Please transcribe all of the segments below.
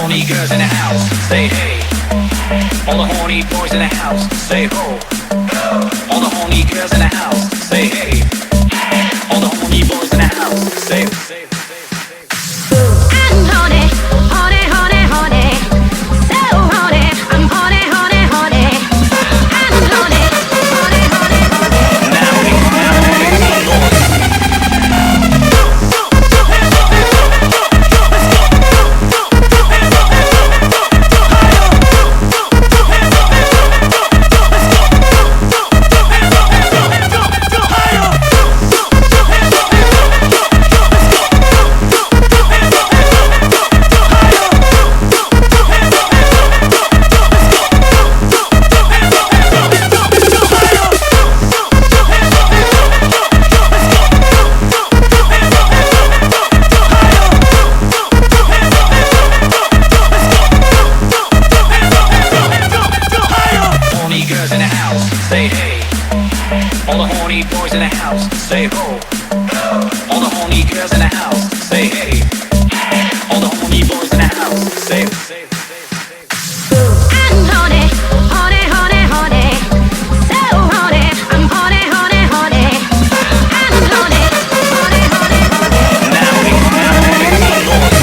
horny girls in the house, say hey. All the horny boys in the house, say ho. All the horny girls in the house, say hey. All the horny boys in the house, say hey. I'm horny, horny, horny, horny. So horny, I'm horny, horny, horny. I'm horny, horny, horny, horny. Now make some noise. Say hey. All the horny boys in the house, say ho. All the horny girls in the house, say hey. All the horny boys in the house, say hey. I'm horny, horny, horny, horny. So horny, I'm horny, horny, horny. I'm horny, horny, horny, horny. Now make some noise.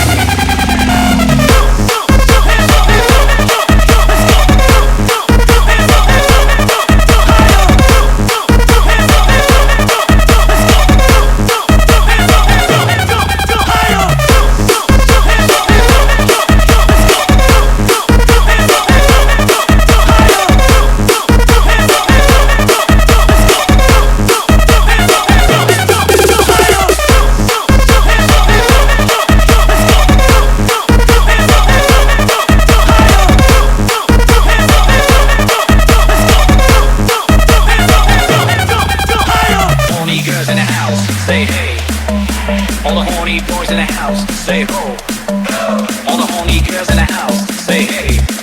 Say hey. All the horny boys in the house, say ho. All the horny girls in the house, say hey.